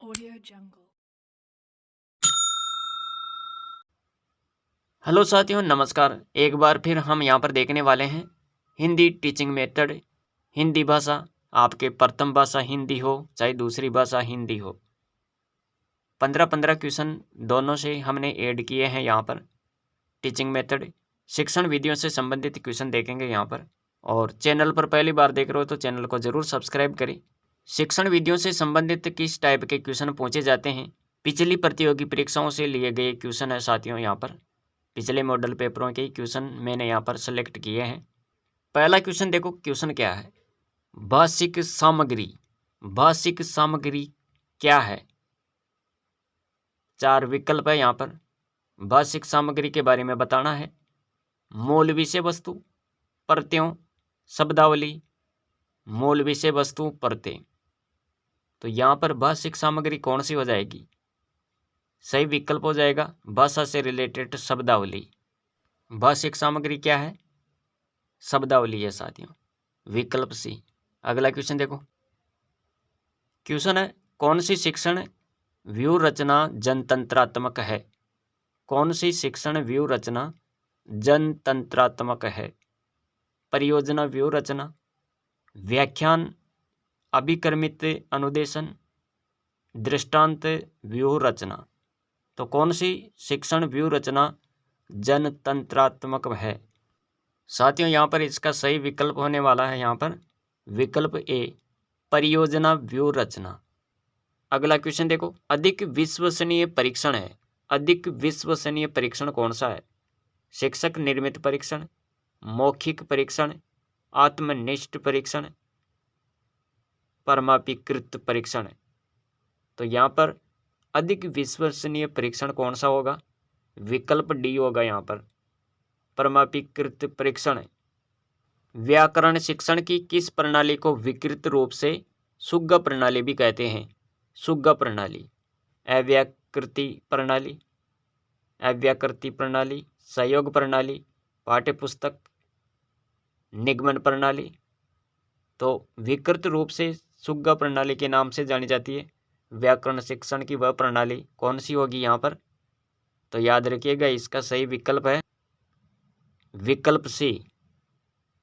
Audio Jungle। Hello साथियों, नमस्कार। एक बार फिर हम यहाँ पर देखने वाले हैं हिंदी टीचिंग मेथड। हिंदी भाषा, आपके प्रथम भाषा हिंदी हो चाहे दूसरी भाषा हिंदी हो, 15-15 क्वेश्चन दोनों से हमने ऐड किए हैं। यहाँ पर टीचिंग मेथड शिक्षण वीडियो से संबंधित क्वेश्चन देखेंगे यहाँ पर। और चैनल पर पहली बार देख रहे हो तो चैनल को जरूर सब्सक्राइब करें। शिक्षण वीडियो से संबंधित किस टाइप के क्वेश्चन पूछे जाते हैं, पिछली प्रतियोगी परीक्षाओं से लिए गए क्वेश्चन है साथियों। यहाँ पर पिछले मॉडल पेपरों के क्वेश्चन मैंने यहाँ पर सेलेक्ट किए हैं। पहला क्वेश्चन देखो, क्वेश्चन क्या है? भाषिक सामग्री। भाषिक सामग्री क्या है? 4 विकल्प है यहाँ पर। भाषिक सामग्री के बारे में बताना है। मूल विषय वस्तु, प्रत्ययों, शब्दावली। मूल विषय वस्तु, प्रत्यय। तो यहाँ पर भाषिक सामग्री कौन सी हो जाएगी? सही विकल्प हो जाएगा भाषा से रिलेटेड शब्दावली। भाषिक सामग्री क्या है? शब्दावली है साथियों, विकल्प सी। अगला क्वेश्चन देखो, क्वेश्चन है कौन सी शिक्षण व्यू रचना जनतंत्रात्मक है? कौन सी शिक्षण व्यू रचना जनतंत्रात्मक है? परियोजना व्यू रचना, व्याख्यान, अभिक्रमित अनुदेशन, दृष्टांत व्यू रचना। तो कौन सी शिक्षण व्यू रचना जनतंत्रात्मक है? साथियों यहाँ पर इसका सही विकल्प होने वाला है यहाँ पर विकल्प ए, परियोजना व्यू रचना। अगला क्वेश्चन देखो, अधिक विश्वसनीय परीक्षण है। अधिक विश्वसनीय परीक्षण कौन सा है? शिक्षक निर्मित परीक्षण, मौखिक परीक्षण, आत्मनिष्ठ परीक्षण, परमापीकृत परीक्षण। तो यहाँ पर अधिक विश्वसनीय परीक्षण कौन सा होगा? विकल्प डी होगा यहाँ पर, परमापीकृत परीक्षण। व्याकरण शिक्षण की किस प्रणाली को विकृत रूप से सुग्गा प्रणाली भी कहते हैं? सुग्गा प्रणाली, अव्याकृति प्रणाली, अव्याकृति प्रणाली, सहयोग प्रणाली, पाठ्यपुस्तक, निगमन प्रणाली। तो विकृत रूप से सुग्गा प्रणाली के नाम से जानी जाती है व्याकरण शिक्षण की वह प्रणाली। कौन सी होगी यहाँ पर? तो याद रखिएगा इसका सही विकल्प है विकल्प सी,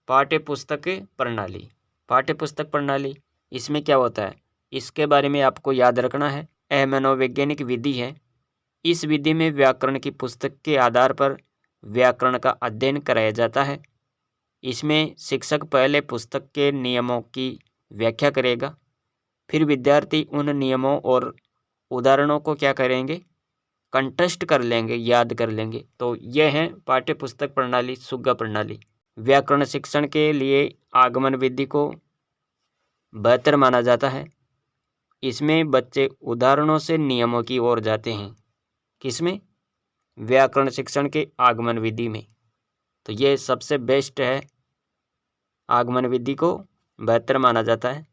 पाठ्यपुस्तक प्रणाली। पाठ्यपुस्तक प्रणाली, इसमें क्या होता है इसके बारे में आपको याद रखना है। यह मनोवैज्ञानिक विधि है। इस विधि में व्याकरण की पुस्तक के आधार पर व्याकरण का अध्ययन कराया जाता है। इसमें शिक्षक पहले पुस्तक के नियमों की व्याख्या करेगा, फिर विद्यार्थी उन नियमों और उदाहरणों को क्या करेंगे? कंटेस्ट कर लेंगे, याद कर लेंगे। तो यह है पाठ्यपुस्तक प्रणाली, सुग्गा प्रणाली। व्याकरण शिक्षण के लिए आगमन विधि को बेहतर माना जाता है। इसमें बच्चे उदाहरणों से नियमों की ओर जाते हैं। किसमें? व्याकरण शिक्षण के आगमन विधि में। तो यह सबसे बेस्ट है, आगमन विधि को बेहतर माना जाता है।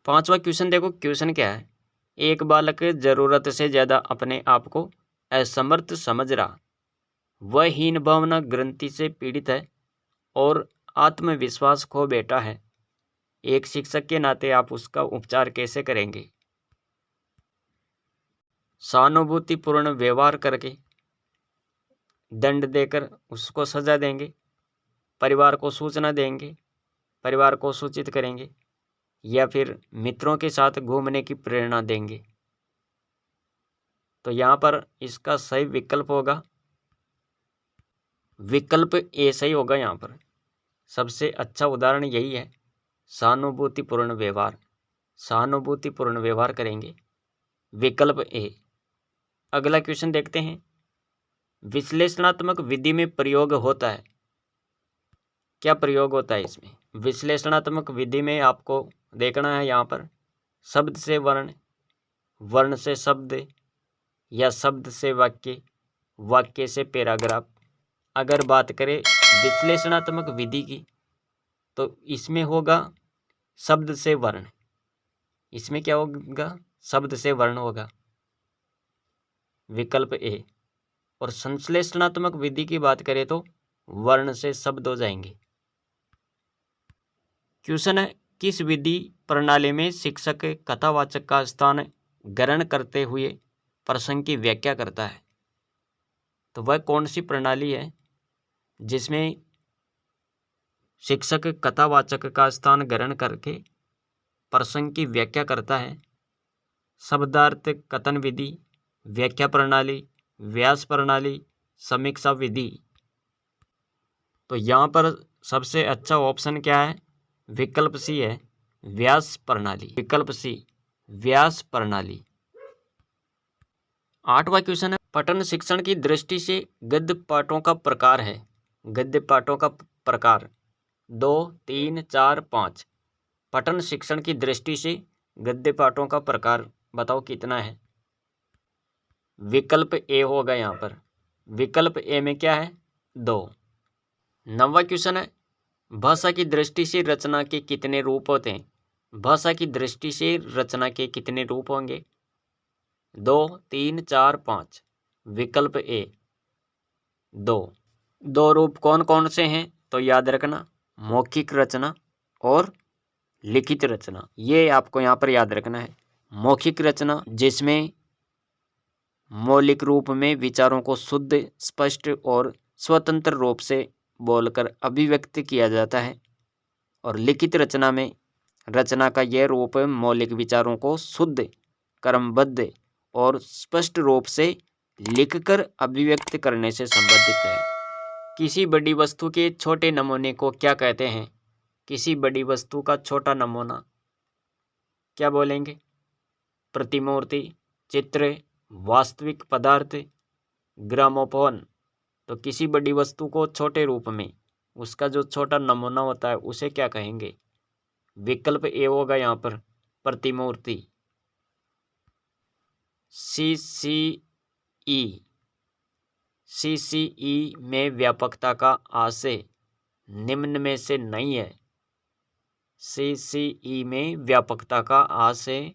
5वां क्वेश्चन देखो, क्वेश्चन क्या है? एक बालक जरूरत से ज़्यादा अपने आप को असमर्थ समझ रहा, वह हीन भावना ग्रंथि से पीड़ित है और आत्मविश्वास खो बैठा है। एक शिक्षक के नाते आप उसका उपचार कैसे करेंगे? सहानुभूतिपूर्ण व्यवहार करके, दंड देकर उसको सजा देंगे, परिवार को सूचना देंगे, परिवार को सूचित करेंगे, या फिर मित्रों के साथ घूमने की प्रेरणा देंगे। तो यहाँ पर इसका सही विकल्प होगा विकल्प ए सही होगा। यहाँ पर सबसे अच्छा उदाहरण यही है, सहानुभूतिपूर्ण व्यवहार। सहानुभूतिपूर्ण व्यवहार करेंगे, विकल्प ए। अगला क्वेश्चन देखते हैं, विश्लेषणात्मक विधि में प्रयोग होता है। क्या प्रयोग होता है इसमें? विश्लेषणात्मक विधि में आपको देखना है यहाँ पर शब्द से वर्ण, वर्ण से शब्द, या शब्द से वाक्य, वाक्य से पैराग्राफ। अगर बात करें विश्लेषणात्मक विधि की तो इसमें होगा शब्द से वर्ण। इसमें क्या होगा? शब्द से वर्ण होगा, विकल्प ए। और संश्लेषणात्मक विधि की बात करें तो वर्ण से शब्द हो जाएंगे। क्वेश्चन है, किस विधि प्रणाली में शिक्षक कथावाचक का स्थान ग्रहण करते हुए प्रसंग की व्याख्या करता है। तो वह कौन सी प्रणाली है जिसमें शिक्षक कथावाचक का स्थान ग्रहण करके प्रसंग की व्याख्या करता है? शब्दार्थ कथन विधि, व्याख्या प्रणाली, व्यास प्रणाली, समीक्षा विधि। तो यहाँ पर सबसे अच्छा ऑप्शन क्या है? विकल्प सी है, व्यास प्रणाली। विकल्प सी, व्यास प्रणाली। 8वां क्वेश्चन है, पठन शिक्षण की दृष्टि से गद्य पाठों का प्रकार है। गद्य पाठों का प्रकार 2, 3, 4, 5। पठन शिक्षण की दृष्टि से गद्य पाठों का प्रकार बताओ कितना है? विकल्प ए होगा यहाँ पर। विकल्प ए में क्या है? 2। 9वां क्वेश्चन है, भाषा की दृष्टि से रचना के कितने रूप होते हैं? भाषा की दृष्टि से रचना के कितने रूप होंगे? 2, 3, 4, 5। विकल्प ए 2। 2 रूप कौन कौन से हैं? तो याद रखना, मौखिक रचना और लिखित रचना। ये आपको यहाँ पर याद रखना है। मौखिक रचना जिसमें मौलिक रूप में विचारों को शुद्ध, स्पष्ट और स्वतंत्र रूप से बोलकर अभिव्यक्त किया जाता है। और लिखित रचना में रचना का यह रूप मौलिक विचारों को शुद्ध, क्रमबद्ध और स्पष्ट रूप से लिखकर अभिव्यक्त करने से संबंधित है। किसी बड़ी वस्तु के छोटे नमूने को क्या कहते हैं? किसी बड़ी वस्तु का छोटा नमूना क्या बोलेंगे? प्रतिमूर्ति, चित्र, वास्तविक पदार्थ, ग्रामोफोन। तो किसी बड़ी वस्तु को छोटे रूप में उसका जो छोटा नमूना होता है उसे क्या कहेंगे? विकल्प ए होगा यहाँ पर, प्रतिमूर्ति। CCE में व्यापकता का आशय निम्न में से नहीं है। CCE में व्यापकता का आशय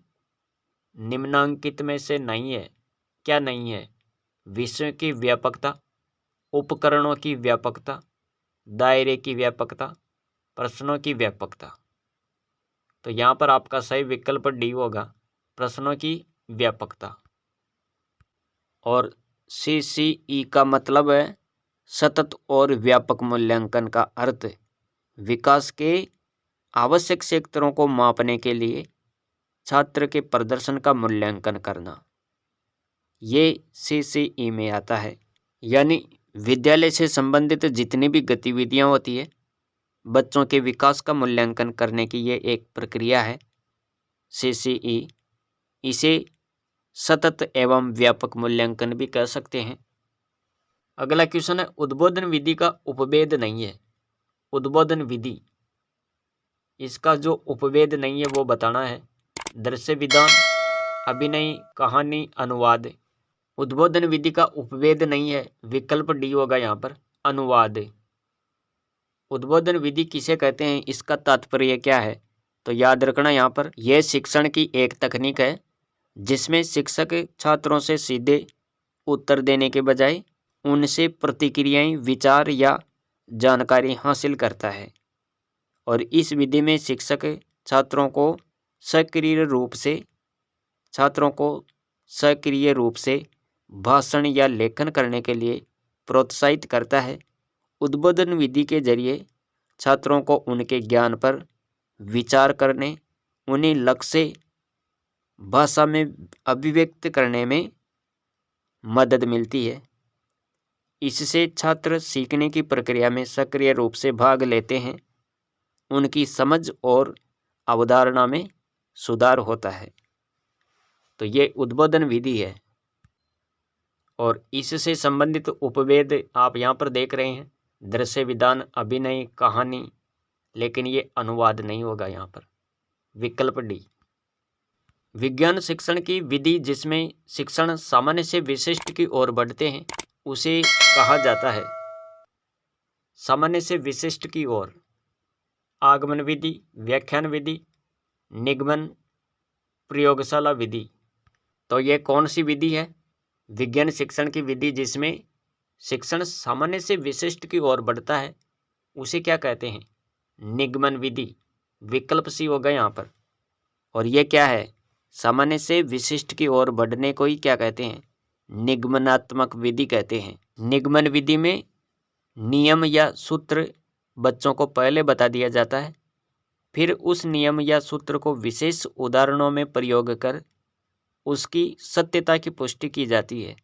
निम्नांकित में से नहीं है। क्या नहीं है? विषय की व्यापकता, उपकरणों की व्यापकता, दायरे की व्यापकता, प्रश्नों की व्यापकता। तो यहाँ पर आपका सही विकल्प डी होगा, प्रश्नों की व्यापकता। और CCE का मतलब है सतत और व्यापक मूल्यांकन का अर्थ विकास के आवश्यक क्षेत्रों को मापने के लिए छात्र के प्रदर्शन का मूल्यांकन करना। ये CCE में आता है। यानी विद्यालय से संबंधित जितनी भी गतिविधियां होती है, बच्चों के विकास का मूल्यांकन करने की ये एक प्रक्रिया है CCE। इसे सतत एवं व्यापक मूल्यांकन भी कह सकते हैं। अगला क्वेश्चन है, उद्बोधन विधि का उपभेद नहीं है। उद्बोधन विधि, इसका जो उपभेद नहीं है वो बताना है। दृश्य विधान, अभिनय, कहानी, अनुवाद। उद्बोधन विधि का उपभेद नहीं है। विकल्प डी होगा यहाँ पर, अनुवाद। उद्बोधन विधि किसे कहते हैं, इसका तात्पर्य क्या है? तो याद रखना यहाँ पर, यह शिक्षण की एक तकनीक है जिसमें शिक्षक छात्रों से सीधे उत्तर देने के बजाय उनसे प्रतिक्रियाएं, विचार या जानकारी हासिल करता है। और इस विधि में शिक्षक छात्रों को सक्रिय रूप से भाषण या लेखन करने के लिए प्रोत्साहित करता है। उद्बोधन विधि के जरिए छात्रों को उनके ज्ञान पर विचार करने, उन्हें लक्ष्य भाषा में अभिव्यक्त करने में मदद मिलती है। इससे छात्र सीखने की प्रक्रिया में सक्रिय रूप से भाग लेते हैं, उनकी समझ और अवधारणा में सुधार होता है। तो ये उद्बोधन विधि है। और इससे संबंधित उपभेद आप यहाँ पर देख रहे हैं, दृश्य विधान, अभिनय, कहानी, लेकिन ये अनुवाद नहीं होगा यहाँ पर। विकल्प डी। विज्ञान शिक्षण की विधि जिसमें शिक्षण सामान्य से विशिष्ट की ओर बढ़ते हैं उसे कहा जाता है। सामान्य से विशिष्ट की ओर, आगमन विधि, व्याख्यान विधि, निगमन, प्रयोगशाला विधि। तो ये कौन सी विधि है? विज्ञान शिक्षण की विधि जिसमें शिक्षण सामान्य से विशिष्ट की ओर बढ़ता है उसे क्या कहते हैं? निगमन विधि। विकल्प सी होगा यहाँ पर। और ये क्या है? सामान्य से विशिष्ट की ओर बढ़ने को ही क्या कहते हैं? निगमनात्मक विधि कहते हैं। निगमन विधि में नियम या सूत्र बच्चों को पहले बता दिया जाता है, फिर उस नियम या सूत्र को विशेष उदाहरणों में प्रयोग कर उसकी सत्यता की पुष्टि की जाती है।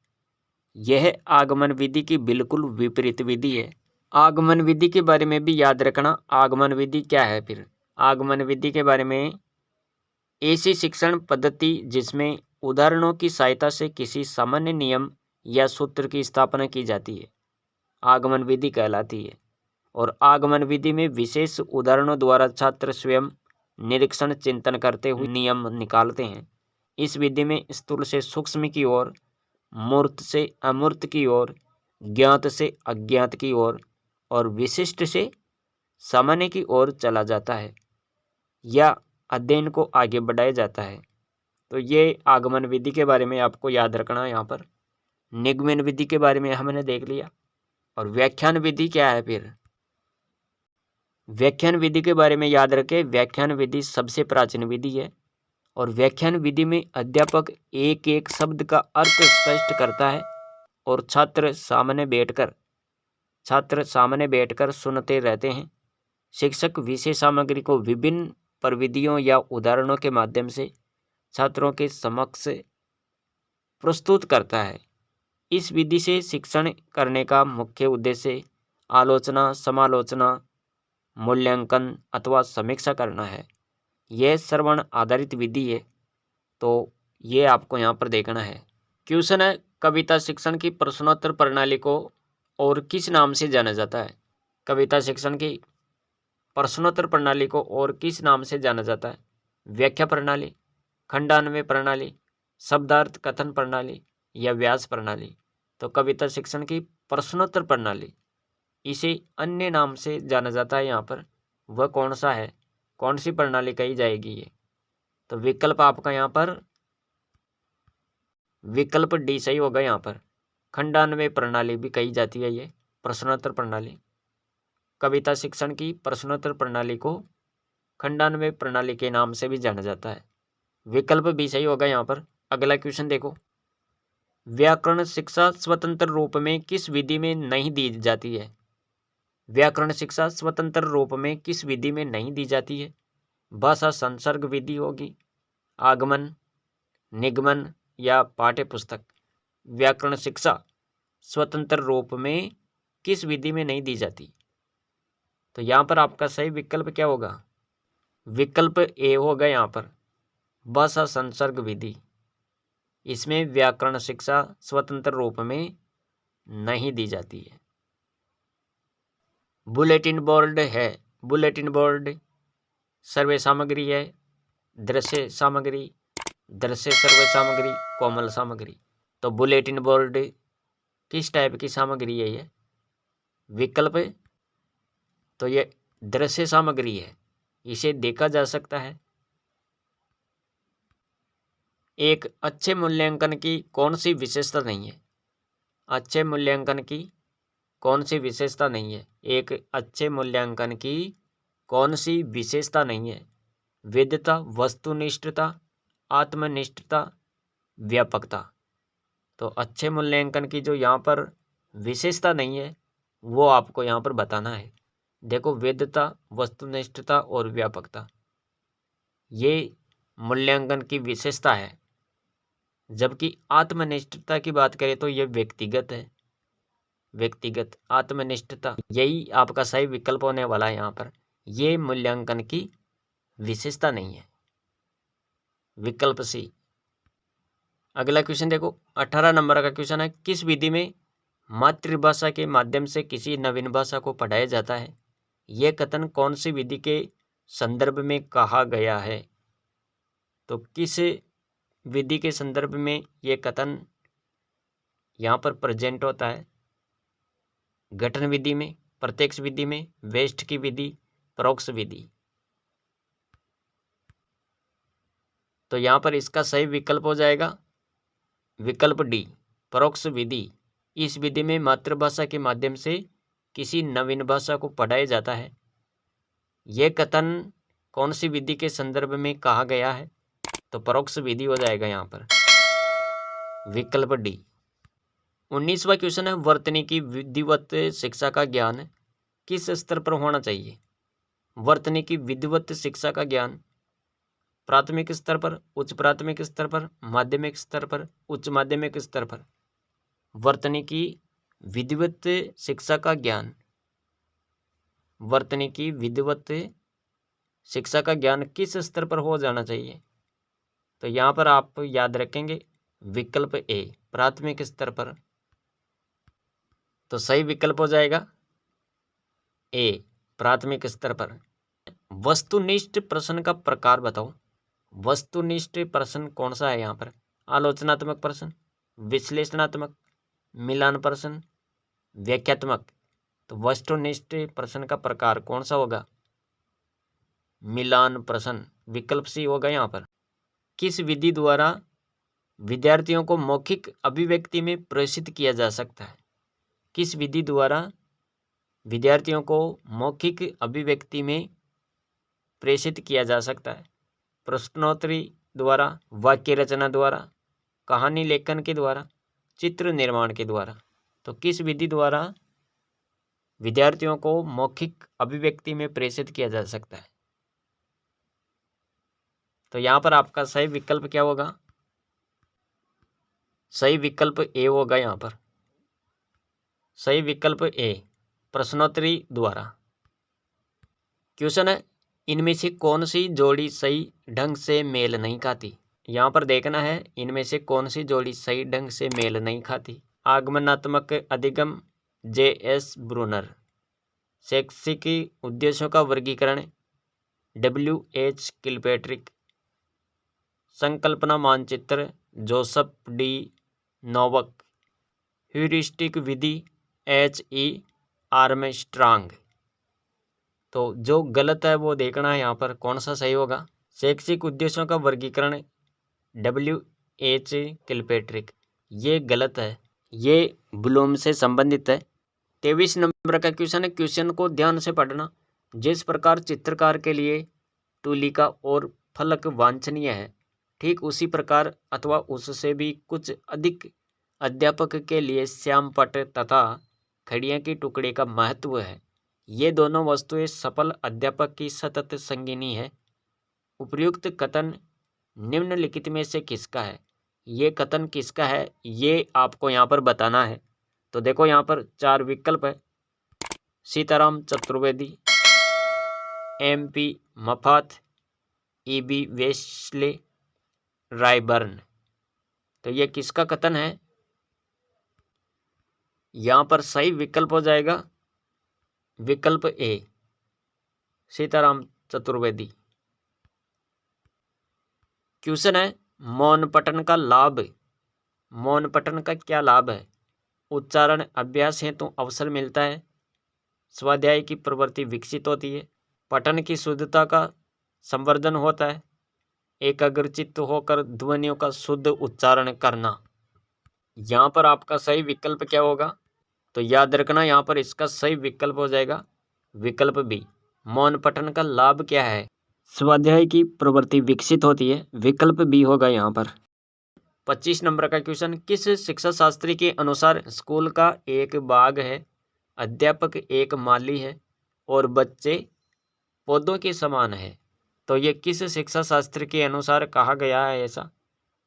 यह आगमन विधि की बिल्कुल विपरीत विधि है। आगमन विधि के बारे में भी याद रखना। आगमन विधि क्या है? फिर आगमन विधि के बारे में ऐसी शिक्षण पद्धति जिसमें उदाहरणों की सहायता से किसी सामान्य नियम या सूत्र की स्थापना की जाती है, आगमन विधि कहलाती है। और आगमन विधि में विशेष उदाहरणों द्वारा छात्र स्वयं निरीक्षण चिंतन करते हुए नियम निकालते हैं। इस विधि में स्थूल से सूक्ष्म की ओर, मूर्त से अमूर्त की ओर, ज्ञात से अज्ञात की ओर और विशिष्ट से सामान्य की ओर चला जाता है या अध्ययन को आगे बढ़ाया जाता है। तो ये आगमन विधि के बारे में आपको याद रखना है। यहाँ पर निगमन विधि के बारे में हमने देख लिया। और व्याख्यान विधि क्या है? फिर व्याख्यान विधि के बारे में याद रखें। व्याख्यान विधि सबसे प्राचीन विधि है और व्याख्यान विधि में अध्यापक एक एक शब्द का अर्थ स्पष्ट करता है और छात्र सामने बैठकर सुनते रहते हैं। शिक्षक विषय सामग्री को विभिन्न प्रविधियों या उदाहरणों के माध्यम से छात्रों के समक्ष प्रस्तुत करता है। इस विधि से शिक्षण करने का मुख्य उद्देश्य आलोचना, समालोचना, मूल्यांकन अथवा समीक्षा करना है। यह श्रवण आधारित विधि है। तो ये आपको यहाँ पर देखना है। क्वेश्चन है, कविता शिक्षण की प्रश्नोत्तर प्रणाली को और किस नाम से जाना जाता है? कविता शिक्षण की प्रश्नोत्तर प्रणाली को और किस नाम से जाना जाता है? व्याख्या प्रणाली, खंडान्वय प्रणाली, शब्दार्थ कथन प्रणाली या व्यास प्रणाली? तो कविता शिक्षण की प्रश्नोत्तर प्रणाली, इसे अन्य नाम से जाना जाता है। यहाँ पर वह कौन सा है? कौन सी प्रणाली कही जाएगी ये? तो विकल्प आपका यहाँ पर विकल्प डी सही होगा। यहाँ पर खंडान्वय प्रणाली भी कही जाती है ये प्रश्नोत्तर प्रणाली। कविता शिक्षण की प्रश्नोत्तर प्रणाली को खंडान्वय प्रणाली के नाम से भी जाना जाता है। विकल्प भी सही होगा यहाँ पर। अगला क्वेश्चन देखो, व्याकरण शिक्षा स्वतंत्र रूप में किस विधि में नहीं दी जाती है? व्याकरण शिक्षा स्वतंत्र रूप में किस विधि में नहीं दी जाती है? भाषा संसर्ग विधि होगी, आगमन, निगमन या पाठ्य पुस्तक? व्याकरण शिक्षा स्वतंत्र रूप में किस विधि में नहीं दी जाती? तो यहाँ पर आपका सही विकल्प क्या होगा? विकल्प ए होगा यहाँ पर, भाषा संसर्ग विधि। इसमें व्याकरण शिक्षा स्वतंत्र रूप में नहीं दी जाती है। बुलेटिन बोर्ड है, बुलेटिन बोर्ड सर्वे सामग्री है, दृश्य सामग्री, दृश्य सर्वे सामग्री, कोमल सामग्री? तो बुलेटिन बोर्ड किस टाइप की सामग्री है ये? विकल्प तो ये दृश्य सामग्री है, इसे देखा जा सकता है। एक अच्छे मूल्यांकन की कौन सी विशेषता नहीं है? अच्छे मूल्यांकन की कौन सी विशेषता नहीं है? एक अच्छे मूल्यांकन की कौन सी विशेषता नहीं है? वेद्यता, वस्तुनिष्ठता, आत्मनिष्ठता, व्यापकता? तो अच्छे मूल्यांकन की जो यहाँ पर विशेषता नहीं है वो आपको यहाँ पर बताना है। देखो, वेद्यता, वस्तुनिष्ठता और व्यापकता ये मूल्यांकन की विशेषता है, जबकि आत्मनिष्ठता की बात करें तो ये व्यक्तिगत है। व्यक्तिगत आत्मनिष्ठता यही आपका सही विकल्प होने वाला है। यहाँ पर ये मूल्यांकन की विशेषता नहीं है, विकल्प सी। अगला क्वेश्चन देखो, 18 नंबर का क्वेश्चन है, किस विधि में मातृभाषा के माध्यम से किसी नवीन भाषा को पढ़ाया जाता है? यह कथन कौन सी विधि के संदर्भ में कहा गया है? तो किस विधि के संदर्भ में यह कथन यहाँ पर प्रेजेंट होता है? गठन विधि में, प्रत्यक्ष विधि में, वेस्ट की विधि, परोक्ष विधि? तो यहाँ पर इसका सही विकल्प हो जाएगा विकल्प डी, परोक्ष विधि। इस विधि में मातृभाषा के माध्यम से किसी नवीन भाषा को पढ़ाया जाता है। यह कथन कौन सी विधि के संदर्भ में कहा गया है? तो परोक्ष विधि हो जाएगा यहाँ पर, विकल्प डी। 19वां क्वेश्चन है, वर्तनी की विधिवत शिक्षा का ज्ञान किस स्तर पर होना चाहिए? वर्तनी की विधिवत शिक्षा का ज्ञान प्राथमिक स्तर पर, उच्च प्राथमिक स्तर पर, माध्यमिक स्तर पर, उच्च माध्यमिक स्तर पर। वर्तनी की विधिवत शिक्षा का ज्ञान, वर्तनी की विधिवत शिक्षा का ज्ञान किस स्तर पर हो जाना चाहिए? तो यहाँ पर आप याद रखेंगे विकल्प ए, प्राथमिक स्तर पर। तो सही विकल्प हो जाएगा ए, प्राथमिक स्तर पर। वस्तुनिष्ठ प्रश्न का प्रकार बताओ। वस्तुनिष्ठ प्रश्न कौन सा है यहाँ पर? आलोचनात्मक प्रश्न, विश्लेषणात्मक, मिलान प्रश्न, व्याख्यात्मक। तो वस्तुनिष्ठ प्रश्न का प्रकार कौन सा होगा? मिलान प्रश्न, विकल्प सी होगा यहाँ पर। किस विधि द्वारा विद्यार्थियों को मौखिक अभिव्यक्ति में प्रेषित किया जा सकता है? किस विधि द्वारा विद्यार्थियों को मौखिक अभिव्यक्ति में प्रेषित किया जा सकता है? प्रश्नोत्तरी द्वारा, वाक्य रचना द्वारा, कहानी लेखन के द्वारा, चित्र निर्माण के द्वारा। तो किस विधि द्वारा विद्यार्थियों को मौखिक अभिव्यक्ति में प्रेषित किया जा सकता है? तो यहाँ पर आपका सही विकल्प क्या होगा? सही विकल्प ए होगा यहाँ पर। सही विकल्प ए, प्रश्नोत्तरी द्वारा। क्वेश्चन है, इनमें से कौन सी जोड़ी सही ढंग से मेल नहीं खाती? यहाँ पर देखना है इनमें से कौन सी जोड़ी सही ढंग से मेल नहीं खाती। आगमनात्मक अधिगम, जे.एस. ब्रूनर। शैक्षिक उद्देश्यों का वर्गीकरण, W.H. किलपैट्रिक। संकल्पना मानचित्र, जोसेफ डी नोवक। ह्यूरिस्टिक विधि, H.E. आर्मस्ट्रांग। तो जो गलत है वो देखना है यहाँ पर कौन सा सही होगा। शैक्षिक उद्देश्यों का वर्गीकरण, W.H. किलपैट्रिक, ये गलत है, ये ब्लूम से संबंधित है। 23 नंबर का क्वेश्चन है, क्वेश्चन को ध्यान से पढ़ना। जिस प्रकार चित्रकार के लिए तुलिका और फलक वांछनीय है, ठीक उसी प्रकार अथवा उससे भी कुछ अधिक अध्यापक के लिए श्यामपट्ट तथा खड़िया की टुकड़े का महत्व है। ये दोनों वस्तुएं सफल अध्यापक की सतत संगिनी है। उपर्युक्त कथन निम्नलिखित में से किसका है? ये कथन किसका है ये आपको यहाँ पर बताना है। तो देखो यहाँ पर 4 विकल्प है, सीताराम चतुर्वेदी, M.P. मफात, E.B. Wesley, Ryburn. तो ये किसका कथन है? यहाँ पर सही विकल्प हो जाएगा विकल्प ए, सीताराम चतुर्वेदी। क्वेश्चन है, मौन पठन का लाभ। मौन पठन का क्या लाभ है? उच्चारण अभ्यास हेतु अवसर मिलता है, स्वाध्याय की प्रवृत्ति विकसित होती है, पठन की शुद्धता का संवर्धन होता है, एकाग्रचित्त होकर ध्वनियों का शुद्ध उच्चारण करना। यहाँ पर आपका सही विकल्प क्या होगा? तो याद रखना यहाँ पर इसका सही विकल्प हो जाएगा विकल्प बी। मौन पठन का लाभ क्या है? स्वाध्याय की प्रवृत्ति विकसित होती है, विकल्प बी होगा यहाँ पर। 25 नंबर का क्वेश्चन, किस शिक्षा शास्त्री के अनुसार स्कूल का एक बाग है, अध्यापक एक माली है और बच्चे पौधों के समान है? तो ये किस शिक्षा शास्त्र के अनुसार कहा गया है ऐसा?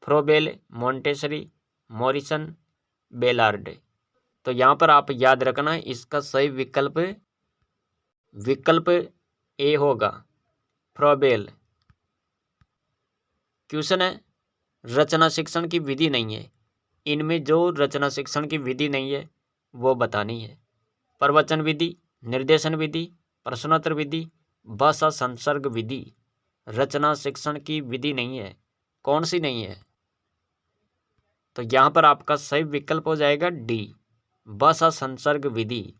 Froebel, Montessori, Morrison, Ballard. तो यहाँ पर आप याद रखना इसका सही विकल्प ए होगा, फ्रोबेल। क्वेश्चन है, रचना शिक्षण की विधि नहीं है, इनमें जो रचना शिक्षण की विधि नहीं है वो बतानी है। प्रवचन विधि, निर्देशन विधि, प्रश्नोत्तर विधि, भाषा संसर्ग विधि। रचना शिक्षण की विधि नहीं है, कौन सी नहीं है? तो यहाँ पर आपका सही विकल्प हो जाएगा डी, भाषा संसर्ग विधि।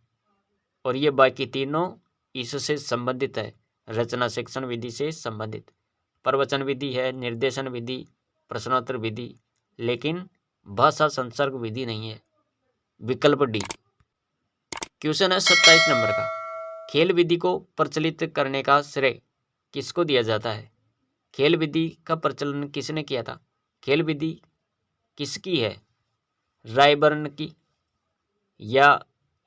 और ये बाकी तीनों इससे संबंधित है, रचना शिक्षण विधि से संबंधित। प्रवचन विधि है, निर्देशन विधि, प्रश्नोत्तर विधि, लेकिन भाषा संसर्ग विधि नहीं है, विकल्प डी। क्वेश्चन है 27 नंबर का, खेल विधि को प्रचलित करने का श्रेय किसको दिया जाता है? खेल विधि का प्रचलन किसने किया था? खेल विधि किसकी है? रायबर्न की या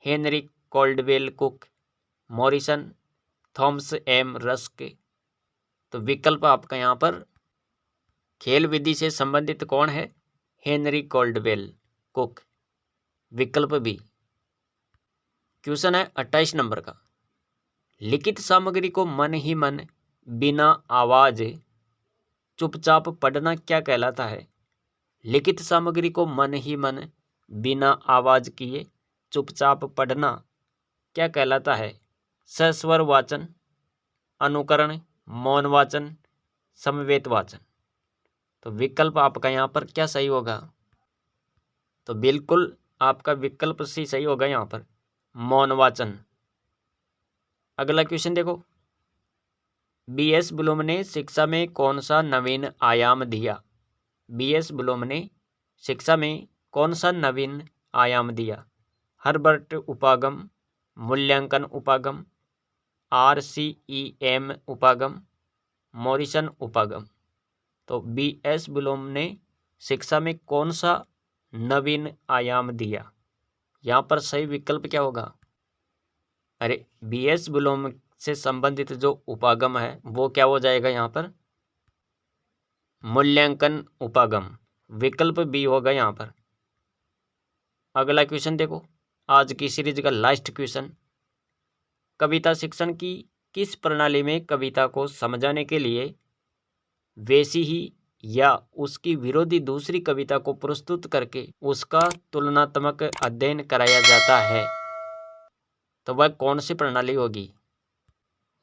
Henry Caldwell Cook, Morrison, Thomas M Rusk? तो विकल्प आपका यहाँ पर खेल विधि से संबंधित कौन है? हेनरी कॉल्डवेल कुक, विकल्प बी। क्वेश्चन है 28 नंबर का, लिखित सामग्री को मन ही मन बिना आवाज चुपचाप पढ़ना क्या कहलाता है? लिखित सामग्री को मन ही मन बिना आवाज किए चुपचाप पढ़ना क्या कहलाता है? सस्वर वाचन, अनुकरण, मौन वाचन, समवेत वाचन। तो विकल्प आपका यहाँ पर क्या सही होगा? तो बिल्कुल आपका विकल्प सी सही होगा यहाँ पर, मौन वाचन। अगला क्वेश्चन देखो, बीएस ब्लूम ने शिक्षा में कौन सा नवीन आयाम दिया? बीएस ब्लूम ने शिक्षा में कौन सा नवीन आयाम दिया? हर्बर्ट उपागम, मूल्यांकन उपागम, RCEM उपागम, मॉरिसन उपागम। तो बीएस ब्लूम ने शिक्षा में कौन सा नवीन आयाम दिया? यहाँ पर सही विकल्प क्या होगा? अरे बीएस ब्लूम से संबंधित जो उपागम है वो क्या हो जाएगा यहाँ पर? मूल्यांकन उपागम, विकल्प बी होगा यहाँ पर। अगला क्वेश्चन देखो, आज की सीरीज का लास्ट क्वेश्चन, कविता शिक्षण की किस प्रणाली में कविता को समझाने के लिए वैसी ही या उसकी विरोधी दूसरी कविता को प्रस्तुत करके उसका तुलनात्मक अध्ययन कराया जाता है? तो वह कौन सी प्रणाली होगी?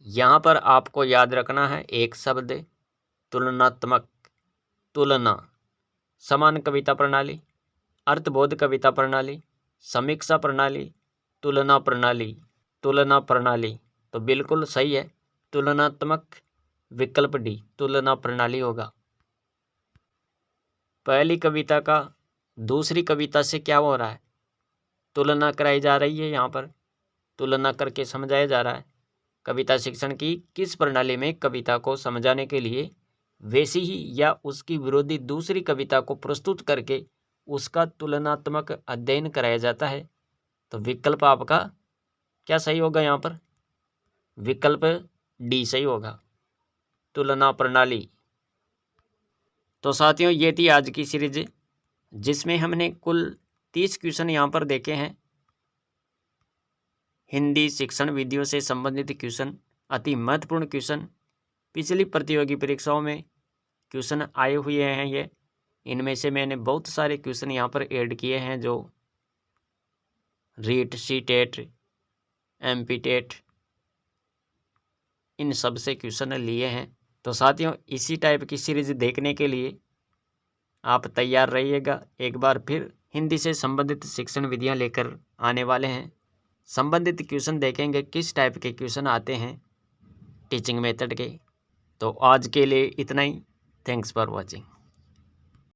यहाँ पर आपको याद रखना है एक शब्द, तुलनात्मक, तुलना, समान कविता प्रणाली, अर्थबोध कविता प्रणाली, समीक्षा प्रणाली, तुलना प्रणाली, तुलना प्रणाली। तो बिल्कुल सही है तुलनात्मक, विकल्प डी, तुलना प्रणाली होगा। पहली कविता का दूसरी कविता से क्या हो रहा है? तुलना कराई जा रही है, यहाँ पर तुलना करके समझाया जा रहा है। कविता शिक्षण की किस प्रणाली में कविता को समझाने के लिए वैसी ही या उसकी विरोधी दूसरी कविता को प्रस्तुत करके उसका तुलनात्मक अध्ययन कराया जाता है? तो विकल्प आपका क्या सही होगा यहाँ पर? विकल्प डी सही होगा, तुलना प्रणाली। तो साथियों ये थी आज की सीरीज जिसमें हमने कुल 30 क्वेश्चन यहाँ पर देखे हैं। हिंदी शिक्षण विधियों से संबंधित क्वेश्चन, अति महत्वपूर्ण क्वेश्चन, पिछली प्रतियोगी परीक्षाओं में क्वेश्चन आए हुए हैं ये। इनमें से मैंने बहुत सारे क्वेश्चन यहाँ पर ऐड किए हैं जो रीट, सीटेट, MP टेट, इन सब से क्वेश्चन लिए हैं। तो साथियों इसी टाइप की सीरीज देखने के लिए आप तैयार रहिएगा। एक बार फिर हिंदी से संबंधित शिक्षण विधियाँ लेकर आने वाले हैं। संबंधित क्वेश्चन देखेंगे किस टाइप के क्वेश्चन आते हैं टीचिंग मेथड के। तो आज के लिए इतना ही। Thanks for watching.